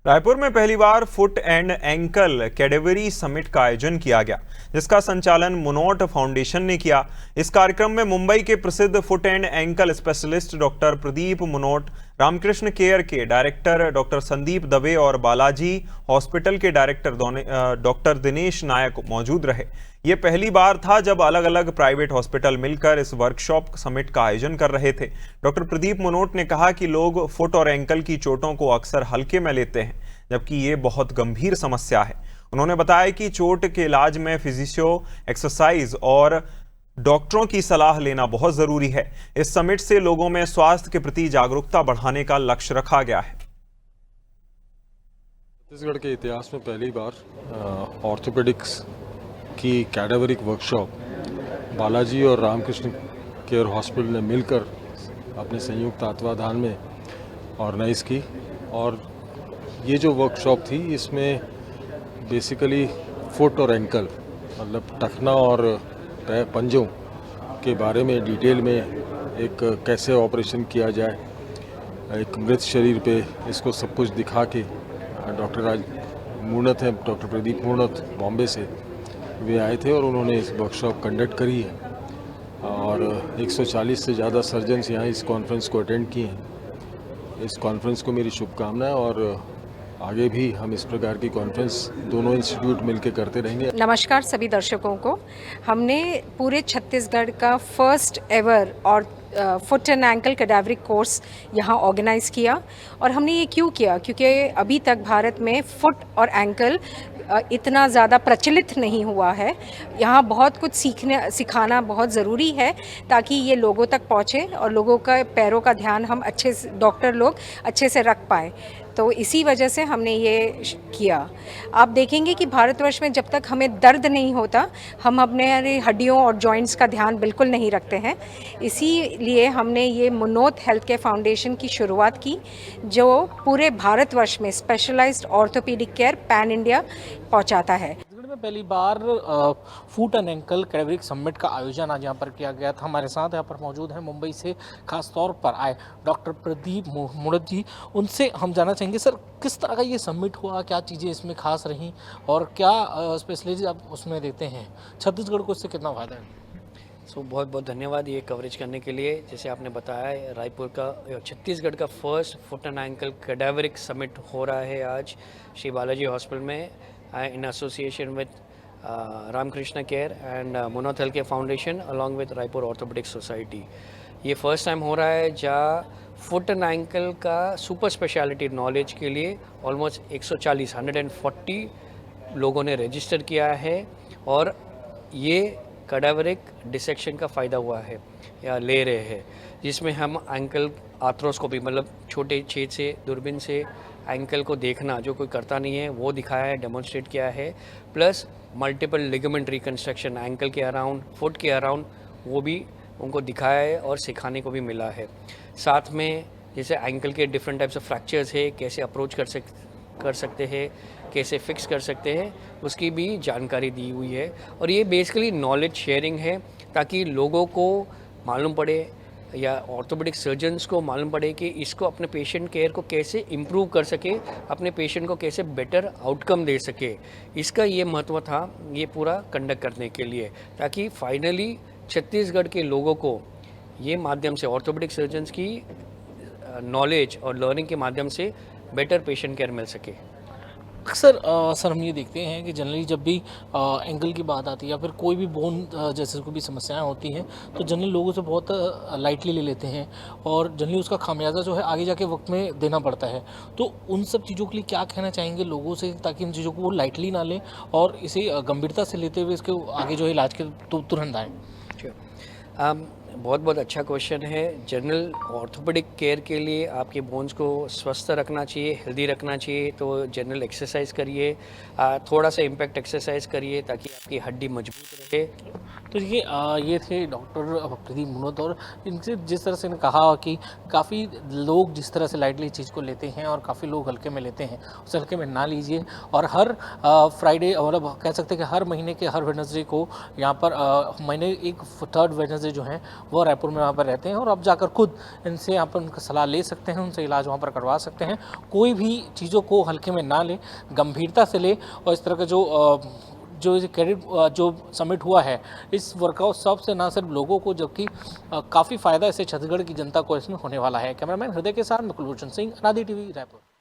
रायपुर में पहली बार फुट एंड एंकल कैडेवरी समिट का आयोजन किया गया, जिसका संचालन मुनोट फाउंडेशन ने किया। इस कार्यक्रम में मुंबई के प्रसिद्ध foot and ankle specialist doctor Pradeep Munot, Ramakrishna care के डायरेक्टर डॉक्टर संदीप दवे और बालाजी हॉस्पिटल के डायरेक्टर डॉक्टर दिनेश नायक मौजूद रहे। ये पहली बार था जब अलग अलग प्राइवेट हॉस्पिटल मिलकर इस वर्कशॉप समिट का आयोजन कर रहे थे। डॉक्टर प्रदीप मुनोट ने कहा कि लोग फुट और एंकल की चोटों को अक्सर हल्के में लेते हैं, जबकि ये बहुत गंभीर समस्या है। उन्होंने बताया कि चोट के इलाज में फिजिशियो, एक्सरसाइज और डॉक्टरों की सलाह लेना बहुत जरूरी है। इस समिट से लोगों में स्वास्थ्य के प्रति जागरूकता बढ़ाने का लक्ष्य रखा गया है। छत्तीसगढ़ के इतिहास में पहली बार ऑर्थोपेडिक्स की कैडावरिक वर्कशॉप बालाजी और रामकृष्ण केयर हॉस्पिटल ने मिलकर अपने संयुक्त तत्वाधान में ऑर्गेनाइज की। और ये जो वर्कशॉप थी, इसमें बेसिकली फुट और एंकल मतलब टखना और पंजों के बारे में डिटेल में एक कैसे ऑपरेशन किया जाए, एक मृत शरीर पे इसको सब कुछ दिखा के डॉक्टर आज मूर्णत हैं, डॉक्टर प्रदीप मूर्णत बॉम्बे से वे आए थे और उन्होंने इस वर्कशॉप कंडक्ट करी है। और 140 से ज़्यादा सर्जन्स यहाँ इस कॉन्फ्रेंस को अटेंड किए हैं। इस कॉन्फ्रेंस को मेरी शुभकामनाएं और आगे भी हम इस प्रकार की कॉन्फ्रेंस दोनों इंस्टीट्यूट मिलकर करते रहेंगे। नमस्कार सभी दर्शकों को। हमने पूरे छत्तीसगढ़ का फर्स्ट एवर और फुट एंड एंकल कैडावरिक कोर्स यहाँ ऑर्गेनाइज़ किया। और हमने ये क्यों किया? क्योंकि अभी तक भारत में फुट और एंकल इतना ज़्यादा प्रचलित नहीं हुआ है। यहाँ बहुत कुछ सिखाना बहुत ज़रूरी है ताकि ये लोगों तक पहुँचे और लोगों का पैरों का ध्यान हम अच्छे से, डॉक्टर लोग अच्छे से रख पाएँ। तो इसी वजह से हमने ये किया। आप देखेंगे कि भारतवर्ष में जब तक हमें दर्द नहीं होता, हम अपने हड्डियों और जॉइंट्स का ध्यान बिल्कुल नहीं रखते हैं। इसीलिए हमने ये मुनोट हेल्थ केयर फाउंडेशन की शुरुआत की, जो पूरे भारतवर्ष में specialised orthopaedic care pan India पहुंचाता है। में पहली बार foot and ankle cadaveric summit का आयोजन आज यहाँ पर किया गया था। हमारे साथ यहाँ पर मौजूद हैं मुंबई से खास तौर पर आए डॉक्टर प्रदीप मुनोट जी। उनसे हम जानना चाहेंगे, सर किस तरह का ये समिट हुआ, क्या चीज़ें इसमें खास रहीं और क्या स्पेशलिस्ट आप उसमें देते हैं, छत्तीसगढ़ को इससे कितना फ़ायदा है? बहुत बहुत धन्यवाद ये कवरेज करने के लिए। जैसे आपने बताया, रायपुर का छत्तीसगढ़ का first foot and ankle cadaveric summit हो रहा है आज श्री बालाजी हॉस्पिटल में in association with Ramkrishna Care and Munoth Health Care Foundation along with Raipur Orthopedic Society। ये फर्स्ट टाइम हो रहा है जहाँ फुट एंड एंकल का सुपर स्पेशलिटी नॉलेज के लिए ऑलमोस्ट 140 लोगों ने रजिस्टर किया है और ये कैडावरिक डिसेक्शन का फ़ायदा हुआ है या ले रहे हैं, जिसमें हम एंकल आर्थ्रोस्कोपी मतलब छोटे छेद से दूरबीन से एंकल को देखना जो कोई करता नहीं है वो दिखाया है, डेमोन्स्ट्रेट किया है। Plus multiple ligament reconstruction ankle के अराउंड, फुट के अराउंड, वो भी उनको दिखाया है और सिखाने को भी मिला है। साथ में जैसे एंकल के डिफरेंट टाइप्स ऑफ फ्रैक्चर्स है, कैसे अप्रोच कर सकते हैं, कैसे फिक्स कर सकते हैं, उसकी भी जानकारी दी हुई है। और ये बेसिकली नॉलेज शेयरिंग है ताकि लोगों को मालूम पड़े या ऑर्थोपेडिक सर्जन्स को मालूम पड़े कि इसको अपने पेशेंट केयर को कैसे इम्प्रूव कर सके, अपने पेशेंट को कैसे बेटर आउटकम दे सके। इसका ये महत्व था ये पूरा कंडक्ट करने के लिए, ताकि फाइनली छत्तीसगढ़ के लोगों को ये माध्यम से ऑर्थोपेडिक सर्जन्स की नॉलेज और लर्निंग के माध्यम से बेटर पेशेंट केयर मिल सके। अक्सर सर हम ये देखते हैं कि जनरली जब भी एंकल की बात आती है या फिर कोई भी बोन जैसे कोई भी समस्याएं होती हैं तो जनरली लोगों से बहुत लाइटली ले लेते हैं और जनरली उसका खामियाजा जो है आगे जाके वक्त में देना पड़ता है। तो उन सब चीज़ों के लिए क्या कहना चाहेंगे लोगों से, ताकि इन चीज़ों को वो लाइटली ना लें और इसे गंभीरता से लेते हुए इसके आगे जो है इलाज के तुरंत आएँ? बहुत बहुत अच्छा क्वेश्चन है। जनरल ऑर्थोपेडिक केयर के लिए आपके बोन्स को स्वस्थ रखना चाहिए, हेल्दी रखना चाहिए, तो जनरल एक्सरसाइज करिए, थोड़ा सा इम्पैक्ट एक्सरसाइज करिए ताकि आपकी हड्डी मजबूत रहे। तो ये थे डॉक्टर प्रदीप मुनोट। और इनसे जिस तरह से कहा कि काफ़ी लोग जिस तरह से लाइटली चीज़ को लेते हैं और काफ़ी लोग हल्के में लेते हैं, उसे हल्के में ना लीजिए। और हर फ्राइडे मतलब कह सकते हैं कि हर महीने के हर वेडनेसडे को यहाँ पर महीने एक थर्ड वेडनेसडे जो है वो रायपुर में वहाँ पर रहते हैं और अब जाकर खुद इनसे यहाँ पर उनका सलाह ले सकते हैं, उनसे इलाज वहाँ पर करवा सकते हैं। कोई भी चीज़ों को हल्के में ना ले, गंभीरता से ले और इस तरह का जो क्रेडिट जो समिट हुआ है इस वर्कआउट सब से ना सिर्फ लोगों को जबकि काफ़ी फ़ायदा इससे छत्तीसगढ़ की जनता को इसमें होने वाला है। कैमरामैन हृदय के साथ मैं कुलभूषण सिंह, अनादि टीवी रायपुर।